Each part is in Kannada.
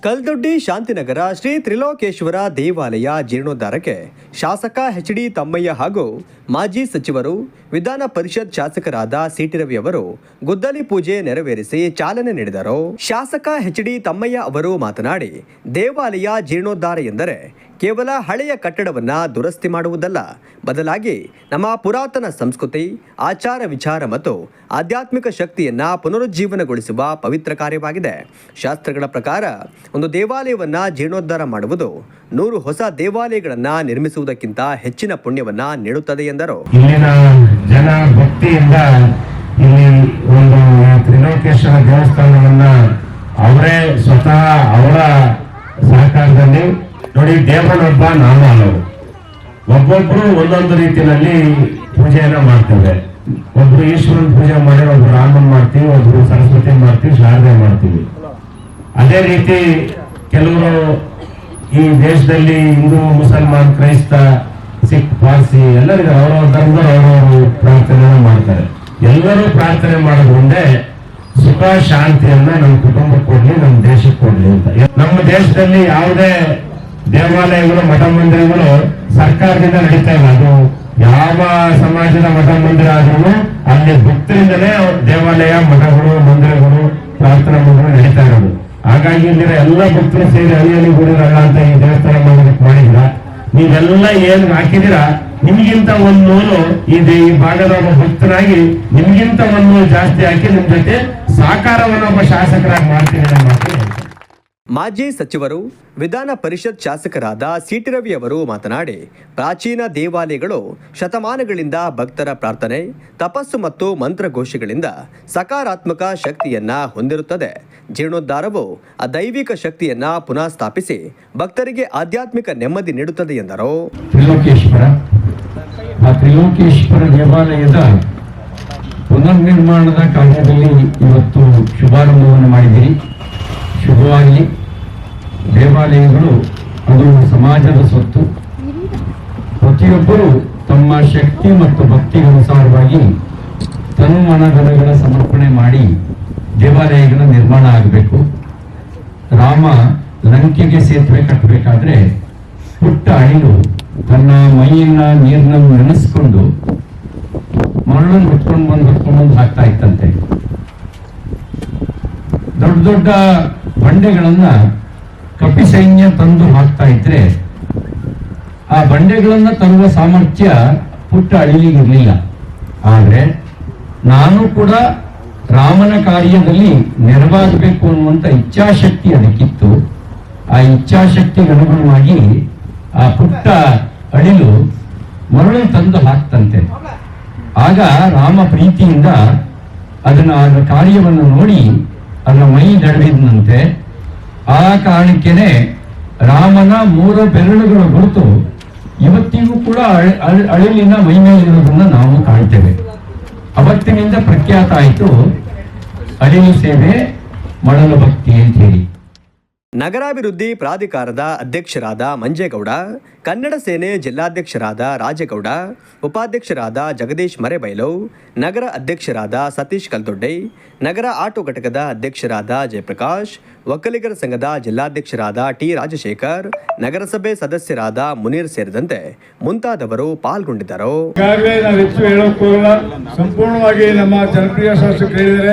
ಕಲ್ದೊಡ್ಡಿ ಶಾಂತಿನಗರ ಶ್ರೀ ತ್ರಿಲೋಕೇಶ್ವರ ದೇವಾಲಯ ಜೀರ್ಣೋದ್ಧಾರಕ್ಕೆ ಶಾಸಕ ಎಚ್.ಡಿ. ತಮ್ಮಯ್ಯ ಹಾಗೂ ಮಾಜಿ ಸಚಿವರು ವಿಧಾನ ಪರಿಷತ್ ಶಾಸಕರಾದ ಸಿ.ಟಿ. ರವಿ ಅವರು ಗುದ್ದಲಿ ಪೂಜೆ ನೆರವೇರಿಸಿ ಚಾಲನೆ ನೀಡಿದರು. ಶಾಸಕ ಎಚ್.ಡಿ. ತಮ್ಮಯ್ಯ ಅವರು ಮಾತನಾಡಿ, ದೇವಾಲಯ ಜೀರ್ಣೋದ್ಧಾರ ಎಂದರೆ ಕೇವಲ ಹಳೆಯ ಕಟ್ಟಡವನ್ನ ದುರಸ್ತಿ ಮಾಡುವುದಲ್ಲ, ಬದಲಾಗಿ ನಮ್ಮ ಪುರಾತನ ಸಂಸ್ಕೃತಿ, ಆಚಾರ ವಿಚಾರ ಮತ್ತು ಆಧ್ಯಾತ್ಮಿಕ ಶಕ್ತಿಯನ್ನ ಪುನರುಜ್ಜೀವನಗೊಳಿಸುವ ಪವಿತ್ರ ಕಾರ್ಯವಾಗಿದೆ. ಶಾಸ್ತ್ರಗಳ ಪ್ರಕಾರ ಒಂದು ದೇವಾಲಯವನ್ನ ಜೀರ್ಣೋದ್ಧಾರ ಮಾಡುವುದು 100 ಹೊಸ ದೇವಾಲಯಗಳನ್ನ ನಿರ್ಮಿಸುವುದಕ್ಕಿಂತ ಹೆಚ್ಚಿನ ಪುಣ್ಯವನ್ನ ನೀಡುತ್ತದೆ ಎಂದರು. ಇಲ್ಲಿನ ಜನ ಭಕ್ತಿಯಿಂದ ಇಲ್ಲಿ ಒಂದು ತ್ರಿಲೋಕೇಶ್ವರ ದೇವಸ್ಥಾನವನ್ನ ಅವರೇ ಸ್ವತಃ ಅವರ ಸಹಕಾರದಲ್ಲಿ ನೋಡಿ, ದೇವರೊಬ್ಬ ನಾಮ ಅಲ್ಲವರು, ಒಬ್ಬೊಬ್ರು ಒಂದೊಂದು ರೀತಿಯಲ್ಲಿ ಪೂಜೆಯನ್ನ ಮಾಡ್ತೇವೆ. ಒಬ್ರು ಈಶ್ವರನ್ ಪೂಜೆ ಮಾಡಿ, ಒಬ್ರು ರಾಮನ್ ಮಾಡ್ತೀವಿ, ಒಬ್ರು ಸರಸ್ವತಿ ಮಾಡ್ತೀವಿ, ಶಾರದೆ ಮಾಡ್ತೀವಿ. ಅದೇ ರೀತಿ ಕೆಲವರು ಈ ದೇಶದಲ್ಲಿ ಹಿಂದೂ, ಮುಸಲ್ಮಾನ್, ಕ್ರೈಸ್ತ, ಸಿಖ್, ಪಾರ್ಸಿ ಎಲ್ಲರಿಗೂ ಅವರವ್ರ ಧರ್ಮದವರು ಅವರವರು ಪ್ರಾರ್ಥನೆ ಮಾಡ್ತಾರೆ. ಎಲ್ಲರೂ ಪ್ರಾರ್ಥನೆ ಮಾಡೋದು ಒಂದೇ, ಸುಖ ಶಾಂತಿಯನ್ನ ನಮ್ಮ ಕುಟುಂಬಕ್ಕೆ ಕೊಡ್ಲಿ, ನಮ್ಮ ದೇಶಕ್ಕೆ ಕೊಡ್ಲಿ ಅಂತ. ನಮ್ಮ ದೇಶದಲ್ಲಿ ಯಾವುದೇ ದೇವಾಲಯಗಳು, ಮಠ ಮಂದಿರಗಳು ಸರ್ಕಾರದಿಂದ ನಡೀತಾ ಇಲ್ಲ. ಅದು ಯಾವ ಸಮಾಜದ ಮಠ ಮಂದಿರ ಆದ್ರೂ ಅಲ್ಲಿ ಭಕ್ತರಿಂದಲೇ ದೇವಾಲಯ, ಮಠಗಳು, ಮಂದಿರಗಳು, ಪ್ರಾರ್ಥನಾ ಮಂದಿರ ನಡೀತಾ ಇರೋದು. ಹಾಗಾಗಿ ಇಲ್ಲಿರೋ ಎಲ್ಲ ಭಕ್ತರು ಸೇರಿ ಹಳ್ಳಿಯಲ್ಲಿ ಗುಡಿರಲ್ಲ ಅಂತ ಈ ದೇವಸ್ಥಾನ ಮಾಡೋದಕ್ಕೆ ಮಾಡಿದ್ರ. ನೀವೆಲ್ಲ ಏನ್ ಹಾಕಿದಿರಾ, ನಿಮ್ಗಿಂತ ಒಂದು ನೂಲು ಈ ಭಾಗದ ಒಬ್ಬ ಭಕ್ತನಾಗಿ ನಿಮ್ಗಿಂತ ಒಂದು ನೂಲು ಜಾಸ್ತಿ ಹಾಕಿ ನಿಮ್ ಜೊತೆ ಸಾಕಾರವನ್ನು ಒಬ್ಬ ಶಾಸಕರಾಗಿ ಮಾಡ್ತೀನಿ ನಮ್ಮ ಮಾತು. ಮಾಜಿ ಸಚಿವರು ವಿಧಾನ ಪರಿಷತ್ ಶಾಸಕರಾದ ಸಿ.ಟಿ. ರವಿ ಅವರು ಮಾತನಾಡಿ, ಪ್ರಾಚೀನ ದೇವಾಲಯಗಳು ಶತಮಾನಗಳಿಂದ ಭಕ್ತರ ಪ್ರಾರ್ಥನೆ, ತಪಸ್ಸು ಮತ್ತು ಮಂತ್ರಘೋಷಗಳಿಂದ ಸಕಾರಾತ್ಮಕ ಶಕ್ತಿಯನ್ನ ಹೊಂದಿರುತ್ತದೆ. ಜೀರ್ಣೋದ್ಧಾರವು ಆ ದೈವಿಕ ಶಕ್ತಿಯನ್ನ ಪುನಃ ಸ್ಥಾಪಿಸಿ ಭಕ್ತರಿಗೆ ಆಧ್ಯಾತ್ಮಿಕ ನೆಮ್ಮದಿ ನೀಡುತ್ತದೆ ಎಂದರು. ತ್ರಿಲೋಕೇಶ್ವರ ದೇವಾಲಯದ ಪುನರ್ನಿರ್ಮಾಣದ ಕಾರ್ಯದಲ್ಲಿ ಇವತ್ತು ಶುಭಾರಂಭವನ್ನು ಮಾಡಿದ್ದೀರಿ. ಶುಭವಾಗಿ. ದೇವಾಲಯಗಳು ಅದು ಸಮಾಜದ ಸ್ವತ್ತು. ಪ್ರತಿಯೊಬ್ಬರು ತಮ್ಮ ಶಕ್ತಿ ಮತ್ತು ಭಕ್ತಿಗನುಸಾರವಾಗಿ ತನು ಮನಗಳ ಸಮರ್ಪಣೆ ಮಾಡಿ ದೇವಾಲಯಗಳ ನಿರ್ಮಾಣ ಆಗಬೇಕು. ರಾಮ ಲಂಕೆಗೆ ಸೇತುವೆ ಕಟ್ಟಬೇಕಾದ್ರೆ ಪುಟ್ಟ ಅಳಿಲು ತನ್ನ ಮೈಯನ್ನ ನೀರನ್ನು ನೆನೆಸ್ಕೊಂಡು ಮರಳನ್ನು ಹೊತ್ಕೊಂಡು ಹಾಕ್ತಾ ಇತ್ತಂತೆ. ದೊಡ್ಡ ದೊಡ್ಡ ಬಂಡೆಗಳನ್ನ ಕಪಿ ಸೈನ್ಯ ತಂದು ಹಾಕ್ತಾ ಇದ್ರೆ ಆ ಬಂಡೆಗಳನ್ನ ತರುವ ಸಾಮರ್ಥ್ಯ ಪುಟ್ಟ ಅಳಿಲಿಗಿರ್ಲಿಲ್ಲ. ಆದ್ರೆ ನಾನು ಕೂಡ ರಾಮನ ಕಾರ್ಯದಲ್ಲಿ ನೆರವಾಗಬೇಕು ಅನ್ನುವಂತ ಇಚ್ಛಾಶಕ್ತಿ ಅದಕ್ಕಿತ್ತು. ಆ ಇಚ್ಛಾಶಕ್ತಿಗೆ ಅನುಗುಣವಾಗಿ ಆ ಪುಟ್ಟ ಅಳಿಲು ಮರಳು ತಂದು ಹಾಕ್ತಂತೆ. ಆಗ ರಾಮ ಪ್ರೀತಿಯಿಂದ ಅದರ ಕಾರ್ಯವನ್ನು ನೋಡಿ ಅದರ ಮೈ ದಡವಿದಂತೆ. ಆ ಕಾರಣಕ್ಕೇನೆ ರಾಮನ 3 ಬೆರಳುಗಳ ಗುರುತು ಇವತ್ತಿಗೂ ಕೂಡ ಅಳಿಲಿನ ಮೈ ಮೇಲಿರುವುದನ್ನು ನಾವು ಕಾಣ್ತೇವೆ. ಅವತ್ತಿನಿಂದ ಪ್ರಖ್ಯಾತ ಆಯಿತು ಅಳಿಲು ಸೇವೆ, ಮಡಲು ಭಕ್ತಿ ಅಂತ ಹೇಳಿ. ನಗರಾಭಿವೃದ್ಧಿ ಪ್ರಾಧಿಕಾರದ ಅಧ್ಯಕ್ಷರಾದ ಮಂಜೇಗೌಡ, ಕನ್ನಡ ಸೇನೆ ಜಿಲ್ಲಾಧ್ಯಕ್ಷರಾದ ರಾಜೇಗೌಡ, ಉಪಾಧ್ಯಕ್ಷರಾದ ಜಗದೀಶ್ ಮರೆಬೈಲು, ನಗರ ಅಧ್ಯಕ್ಷರಾದ ಸತೀಶ್ ಕಲ್ದೊಡ್ಡಿ, ನಗರ ಆಟೋ ಘಟಕದ ಅಧ್ಯಕ್ಷರಾದ ಜಯಪ್ರಕಾಶ್, ಒಕ್ಕಲಿಗರ ಸಂಘದ ಜಿಲ್ಲಾಧ್ಯಕ್ಷರಾದ ಟಿ. ರಾಜಶೇಖರ್, ನಗರಸಭೆ ಸದಸ್ಯರಾದ ಮುನೀರ್ ಸೇರಿದಂತೆ ಮುಂತಾದವರು ಪಾಲ್ಗೊಂಡಿದ್ದರು. ಸಂಪೂರ್ಣವಾಗಿ ನಮ್ಮ ಜನಪ್ರಿಯ ಶಾಸಕರು ಹೇಳಿದರೆ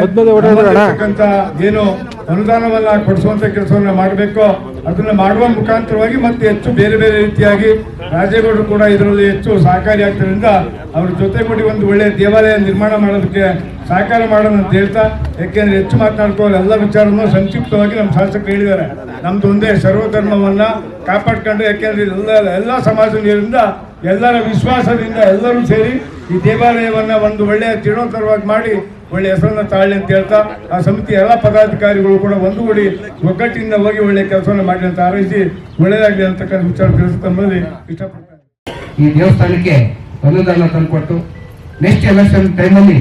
ಏನು ಅನುದಾನವನ್ನ ಕೊಡಿಸುವಂತ ಕೆಲಸವನ್ನ ಮಾಡಬೇಕು, ಅದನ್ನ ಮಾಡುವ ಮುಖಾಂತರವಾಗಿ ಮತ್ತೆ ಹೆಚ್ಚು ಬೇರೆ ಬೇರೆ ರೀತಿಯಾಗಿ ರಾಜೇಗೌಡರು ಕೂಡ ಇದರಲ್ಲಿ ಹೆಚ್ಚು ಸಹಕಾರಿ ಆಗ್ತದ್ರಿಂದ ಅವ್ರ ಜೊತೆಗೂಡಿ ಒಂದು ಒಳ್ಳೆಯ ದೇವಾಲಯ ನಿರ್ಮಾಣ ಮಾಡೋದಕ್ಕೆ ಸಹಕಾರ ಮಾಡೋಣ ಅಂತ ಹೇಳ್ತಾ, ಯಾಕೆಂದ್ರೆ ಹೆಚ್ಚು ಮಾತನಾಡ್ಕೊಳ್ಳೋ ಎಲ್ಲ ವಿಚಾರವನ್ನು ಸಂಕ್ಷಿಪ್ತವಾಗಿ ನಮ್ಮ ಶಾಸಕರು ಹೇಳಿದ್ದಾರೆ. ನಮ್ದು ಒಂದೇ ಸರ್ವಧರ್ಮವನ್ನ ಕಾಪಾಡ್ಕೊಂಡು, ಯಾಕೆಂದ್ರೆ ಎಲ್ಲ ಸಮಾಜದಿಂದ ಎಲ್ಲರ ವಿಶ್ವಾಸದಿಂದ ಎಲ್ಲರೂ ಸೇರಿ ಈ ದೇವಾಲಯವನ್ನ ಒಂದು ಒಳ್ಳೆಯ ಜೀರ್ಣೋದ್ಧಾರವಾಗಿ ಮಾಡಿ ಒಳ್ಳೆ ಹೆಸರನ್ನ ತಾಳಿ ಅಂತ ಹೇಳ್ತಾ, ಆ ಸಮಿತಿ ಎಲ್ಲ ಪದಾಧಿಕಾರಿಗಳು ಕೂಡ ಒಂದುಗೂಡಿ ಒಗ್ಗಟ್ಟಿನಿಂದ ಹೋಗಿ ಒಳ್ಳೆ ಕೆಲಸವನ್ನು ಮಾಡಿ ಅಂತ ಹಾರೈಸಿ ಒಳ್ಳೆಯದಾಗಲಿ ಅಂತಕ್ಕಂಥ ವಿಚಾರ ತಿಳಿಸುತ್ತಂಬಲ್ಲಿ ಇಷ್ಟಪಡ್ತಾರೆ. ಈ ದೇವಸ್ಥಾನಕ್ಕೆ ಅನುದಾನ ತಂದುಕೊಟ್ಟು ನೆಕ್ಸ್ಟ್ ಎಲೆಕ್ಷನ್ ಟೈಮಲ್ಲಿ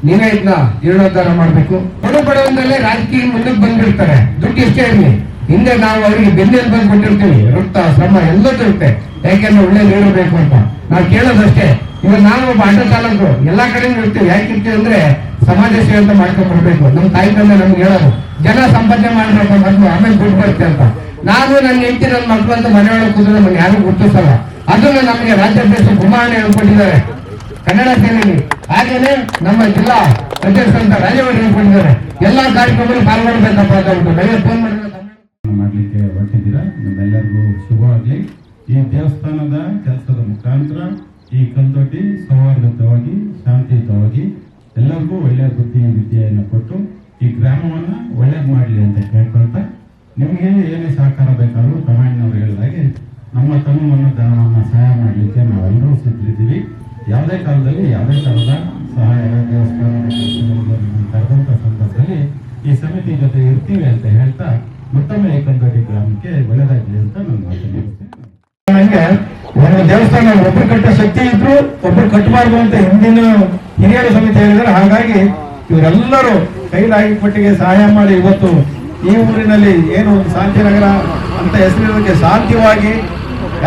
ನೀವೇ ಇದನ್ನ ಜೀರ್ಣೋದ್ಧಾರ ಮಾಡಬೇಕು. ಬಡವರಲ್ಲೇ ರಾಜಕೀಯ ಮುಂದಕ್ಕೆ ಬಂದಿರ್ತಾರೆ, ದುಡ್ಡು ಎಷ್ಟೇ ಇರಲಿ, ಹಿಂದೆ ನಾವು ಅವರಿಗೆ ಬೆನ್ನೆಲ್ಲಿ ಬಂದು ಕೊಟ್ಟಿರ್ತೀವಿ, ರಕ್ತ ಶ್ರಮ ಎಲ್ಲದೂ ಇರುತ್ತೆ. ಯಾಕೆಂದ್ರೆ ಒಳ್ಳೆ ನೀಡಬೇಕು ಅಂತ ನಾವು ಕೇಳೋದಷ್ಟೇ. ಇವಾಗ ನಾವು ಒಬ್ಬ ಆಟೋ ಚಾಲಕರು ಎಲ್ಲಾ ಕಡೆ ಇರ್ತೀವಿ. ಯಾಕಿರ್ತೀವಿ ಅಂದ್ರೆ ಸಮಾಜ ಸೇವೆ ಅಂತ ಮಾಡ್ಕೊಂಡ್ ಬರ್ಬೇಕು. ನಮ್ಮ ತಾಯಿ ತಂದೆ ನಮ್ಗೆ ಹೇಳೋದು ಜನ ಸಂಪಾದನೆ ಮಾಡ್ಬೇಕು ಮೊದಲು, ಆಮೇಲೆ ದುಡ್ಡು ಬರುತ್ತೆ ಅಂತ. ನಾನು ನನ್ನ ಹೆಂಡತಿ ನನ್ನ ಮಕ್ಕಳು ಅಂತ ಮನೆಯೊಳಗೆ ಕೂತ್ರೆ ನಮ್ಗೆ ಯಾರು ಗುರುತಿಸಲ್ಲ. ಅದನ್ನು ನಮಗೆ ರಾಜ್ಯಾಧ್ಯಕ್ಷ ಗುಮಾಣೆ ಹೇಳ್ಕೊಟ್ಟಿದ್ದಾರೆ ಕನ್ನಡ ಸೇನೆಯಲ್ಲಿ. ಹಾಗೇನೆ ನಮ್ಮ ಜಿಲ್ಲಾ ಅಧ್ಯಕ್ಷ ಅಂತ ರಾಜೇಗೌಡ ಹೇಳ್ಕೊಟ್ಟಿದ್ದಾರೆ. ಎಲ್ಲಾ ಕಾರ್ಯಕ್ರಮದಲ್ಲಿ ಪಾಲ್ಗೊಳ್ಬೇಕಪ್ಪ ಅಂತ ಹೇಳ್ಬಿಟ್ಟು ನನಗೆ ಫೋನ್ ಮಾಡಿದ್ರೆ ಮಾಡಲಿಕ್ಕೆ ಹೊರಟಿದ್ದೀರಾ. ನಿಮ್ಮೆಲ್ಲರಿಗೂ ಶುಭವಾಗಲಿ. ಈ ದೇವಸ್ಥಾನದ ಕೆಲಸದ ಮುಖಾಂತರ ಈ ಕಲ್ದೊಡ್ಡಿ ಸೌಹಾರ್ದಯುತವಾಗಿ ಶಾಂತಿಯುತವಾಗಿ ಎಲ್ಲರಿಗೂ ಒಳ್ಳೆಯ ಬುದ್ಧಿ ವಿದ್ಯೆಯನ್ನು ಕೊಟ್ಟು ಈ ಗ್ರಾಮವನ್ನು ಒಳ್ಳೇದು ಮಾಡಲಿ ಅಂತ ಕೇಳ್ಕೊಳ್ತಾ, ನಿಮಗೆ ಏನೇ ಸಹಕಾರ ಬೇಕಾದರೂ ಕಮಾಂಡ್ನವ್ರು ಹೇಳಿದಾಗೆ ನಮ್ಮ ತನುವನ್ನು ಧನವನ್ನು ಸಹಾಯ ಮಾಡಲಿಕ್ಕೆ ನಾವೆಲ್ಲರೂ ಸಿದ್ಧಿದ್ದೀವಿ. ಯಾವುದೇ ಕಾಲದಲ್ಲಿ ಯಾವುದೇ ಥರದ ಸಹಾಯ ದೇವಸ್ಥಾನದ ಕರೆದಂಥ ಸಂದರ್ಭದಲ್ಲಿ ಈ ಸಮಿತಿ ಜೊತೆ ಇರ್ತೀವಿ ಅಂತ ಹೇಳ್ತಾ ಮತ್ತೊಮ್ಮೆ ಈ ಕಲ್ದೊಡ್ಡಿ ಗ್ರಾಮಕ್ಕೆ ಒಳ್ಳೆಯದಾಗಲಿ ಅಂತ ನಾನು ಮಾತನಾಡುತ್ತೇನೆ. ನಂಗೆ ಒಂದು ದೇವಸ್ಥಾನ ಒಬ್ರು ಕಟ್ಟೋ ಶಕ್ತಿ ಇದ್ರು ಒಬ್ರು ಕಟ್ಟಬಾರ್ದು ಅಂತ ಹಿಂದಿನ ಹಿರಿಯರ ಸಮಿತಿ ಹೇಳಿದ್ದಾರೆ. ಹಾಗಾಗಿ ಇವರೆಲ್ಲರೂ ಕೈಲಾಗಿ ಪಟ್ಟಿಗೆ ಸಹಾಯ ಮಾಡಿ ಇವತ್ತು ಈ ಊರಿನಲ್ಲಿ ಏನು ಒಂದು ಶಾಂತಿನಗರ ಅಂತ ಹೆಸರಿರೋದಕ್ಕೆ ಸಾಧ್ಯವಾಗಿ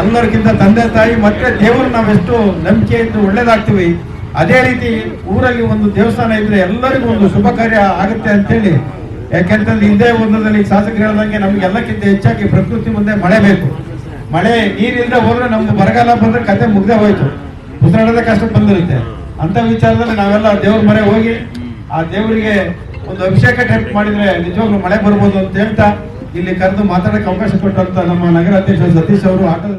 ಎಲ್ಲರಿಗಿಂತ ತಂದೆ ತಾಯಿ ಮತ್ತೆ ದೇವರು ನಾವೆಷ್ಟು ನಂಬಿಕೆ ಇದ್ದು ಒಳ್ಳೇದಾಗ್ತೀವಿ, ಅದೇ ರೀತಿ ಊರಲ್ಲಿ ಒಂದು ದೇವಸ್ಥಾನ ಇದ್ರೆ ಎಲ್ಲರಿಗೂ ಒಂದು ಶುಭ ಕಾರ್ಯ ಆಗುತ್ತೆ ಅಂತೇಳಿ. ಯಾಕೆಂತಂದ್ರೆ ಹಿಂದೆ ಒಂದರಲ್ಲಿ ಶಾಸಕರು ಹೇಳ್ದಂಗೆ ನಮ್ಗೆ ಎಲ್ಲಕ್ಕಿಂತ ಹೆಚ್ಚಾಗಿ ಪ್ರಕೃತಿ ಮುಂದೆ ಮಳೆ ಬೇಕು. ಮಳೆ ನೀರಿಲ್ಲದೆ ಹೋದ್ರೆ ನಮ್ದು ಬರಗಾಲ ಬಂದ್ರೆ ಕತೆ ಮುಗ್ದೇ ಹೋಯ್ತು, ಉಸಿರಾಡೋದೇ ಕಷ್ಟ ಬಂದಿರುತ್ತೆ. ಅಂತ ವಿಚಾರದಲ್ಲಿ ನಾವೆಲ್ಲ ದೇವ್ರ ಮನೆ ಹೋಗಿ ಆ ದೇವರಿಗೆ ಒಂದು ಅಭಿಷೇಕ ಟೈಪ್ ಮಾಡಿದ್ರೆ ನಿಜವಾಗ್ಲೂ ಮಳೆ ಬರ್ಬೋದು ಅಂತ ಹೇಳ್ತಾ ಇಲ್ಲಿ ಕರೆದು ಮಾತಾಡಕ್ಕೆ ಅವಕಾಶ ಕೊಟ್ಟಂತ ನಮ್ಮ ನಗರಾಧ್ಯಕ್ಷ ಸತೀಶ್ ಅವರು ಆಟದ